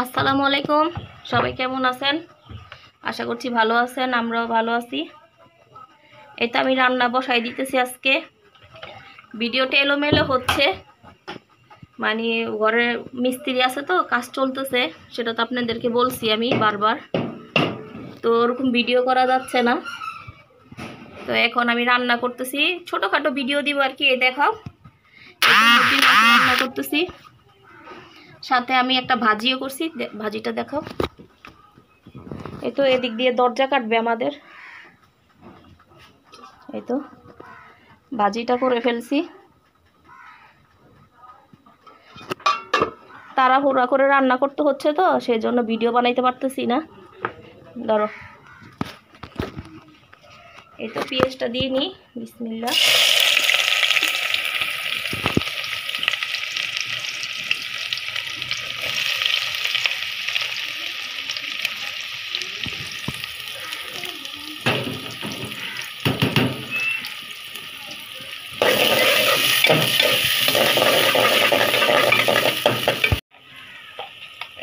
আসসালামু আলাইকুম। সবাই কেমন আছেন? আশা করছি ভালো আছেন, আমরাও ভালো আছি। এই তো আমি রান্না বসাই দিতেছি। আজকে ভিডিওটা এলোমেলো হচ্ছে, মানে ঘরে মিস্ত্রি আছে তো, কাজ চলতেছে, সেটা তো আপনাদেরকে বলছি আমি বারবার। তো ওরকম ভিডিও করা যাচ্ছে না। তো এখন আমি রান্না করতেছি, ছোটোখাটো ভিডিও দিব আর কি। এই দেখাও, রান্না করতেছি, সাথে আমি একটা ভাজিও করছি। ভাজিটা দেখাও। এই তো এদিক দিয়ে দরজা কাটবে আমাদের। এই তো ভাজিটা করে ফেলছি। তাড়াহুড়া করে রান্না করতে হচ্ছে তো, সেই জন্য ভিডিও বানাইতে পারতেছি না। ধরো, এই তো পেঁয়াজটা দিয়ে নিই। বিসমিল্লাহ।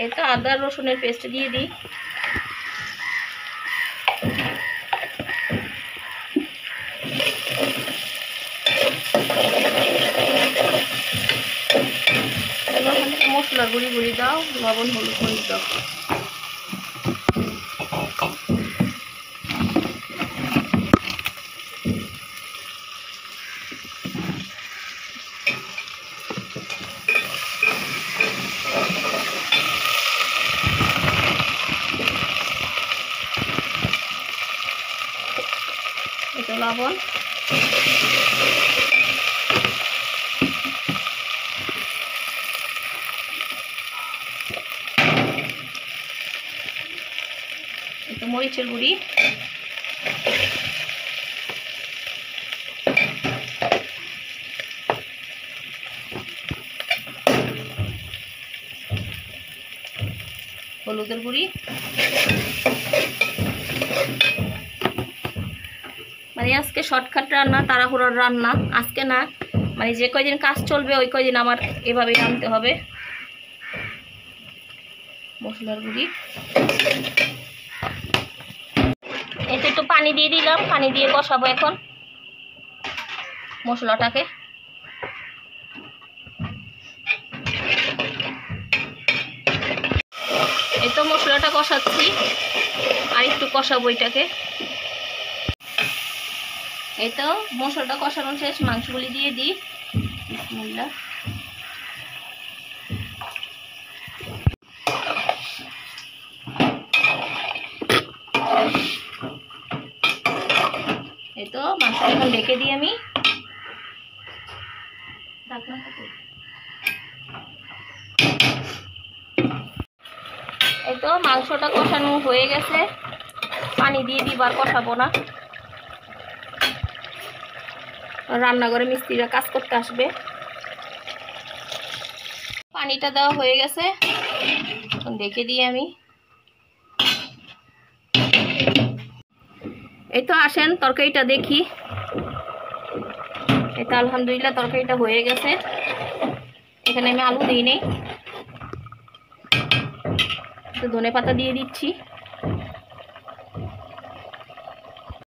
এই তো আদা রসুনের পেস্ট দিয়ে দিই। এবার মশলা গুঁড়ি দাও, লবণ হলুদ মরিচ দাও। এটা লবণ, এটা মরিচের গুঁড়ি, হলুদের গুঁড়ি। মানে আজকে শর্টকাট রান্না, তাড়াহুড়োর রান্না আজকে না, মানে যে কয়দিন কাজ চলবে ওই কয়দিন আমার এভাবেই রাঁধতে হবে। মশলার গুঁড়ি, এতে একটু পানি দিয়ে দিলাম। পানি দিয়ে কষাবো এখন মশলাটাকে। এই তো মশলাটা কষাচ্ছি, আর একটু কষাবো এটাকে। এই তো মশলাটা কষানো শেষ, মাংসগুলি দিয়ে দিই। বিসমিল্লাহ। এই তো মাংসটা এখন ঢেকে দিই আমি। এই তো মাংসটা কষানো হয়ে গেছে, পানি দিয়ে দিই, আর কষাবো না। রান্নাঘরে মিস্ত্রিরা কাজ করতে আসবে। পানিটা দেওয়া হয়ে গেছে, এখন ঢেকে দিই আমি। এই তো আসেন তরকারিটা দেখি। এই তো আলহামদুলিল্লাহ তরকারিটা হয়ে গেছে। এখানে আমি আলু দিই নেই, তো ধনেপাতা দিয়ে দিচ্ছি।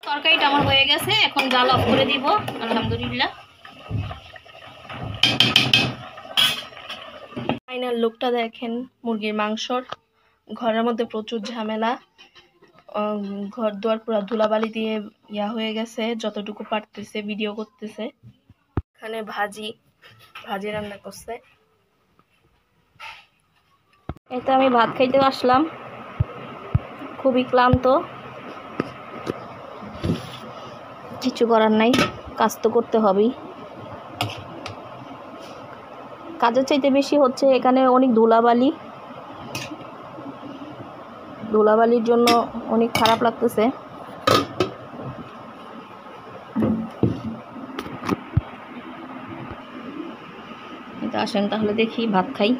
তরকারিটা আমার হয়ে গেছে, এখন জাল অফ করে দিব। আলহামদুলিল্লাহ। ফাইনাল লুকটা দেখেন মুরগির মাংসর। ঘরের মধ্যে প্রচুর ঝামেলা, ঘর দুয়ার পুরো ধুলাবালি দিয়ে ইয়া হয়ে গেছে। যতটুকু পারতেছে ভিডিও করতেছে। এখানে ভাজি রান্না করছে। এতে আমি ভাত খাইতে আসলাম, খুবই ক্লান্ত। কিছু করার নাই, কাজ তো করতে হবেই। কাজের চাইতে বেশি হচ্ছে এখানে অনেক ধুলাবালির জন্য অনেক খারাপ লাগতেছে। এটা আসেন তাহলে দেখি ভাত খাই।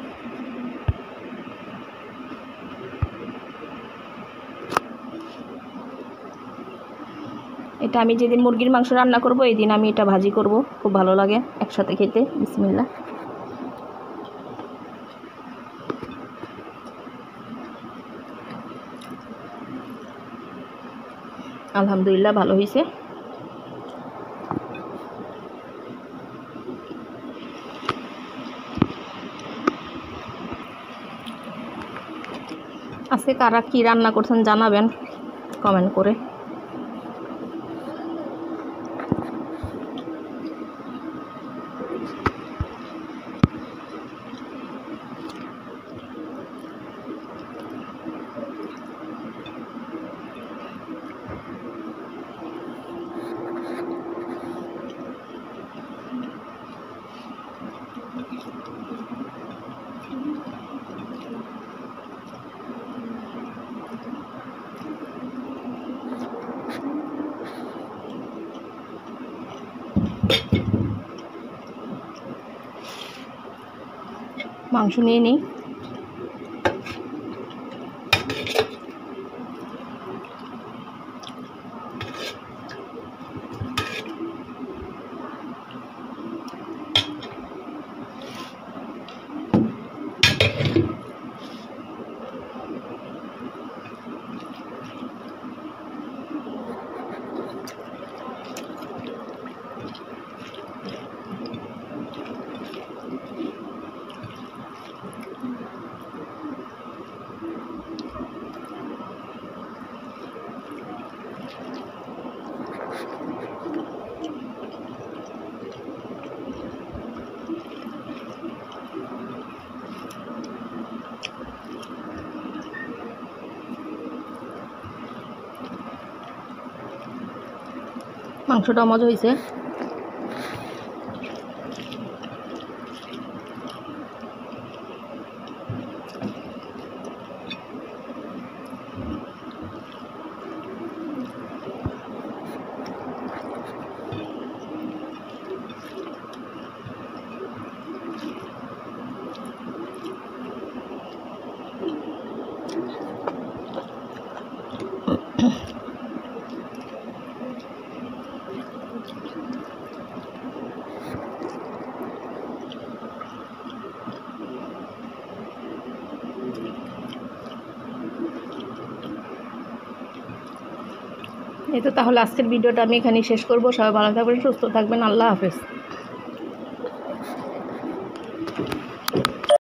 এটা আমি যেদিন মুরগির মাংস রান্না করব এই দিন আমি এটা ভাজি করব, খুব ভালো লাগে একসাথে খেতে। বিসমিল্লাহ। আলহামদুলিল্লাহ ভালো হয়েছে। আজকে কারা কি রান্না করছেন জানাবেন কমেন্ট করে। মাংস নিয়ে নিই। মাংসটা মজা হয়েছে। এই তো তাহলে আজকের ভিডিওটা আমি এখানেই শেষ করব। সবাই ভালো থাকবেন, সুস্থ থাকবেন। আল্লাহ হাফেজ।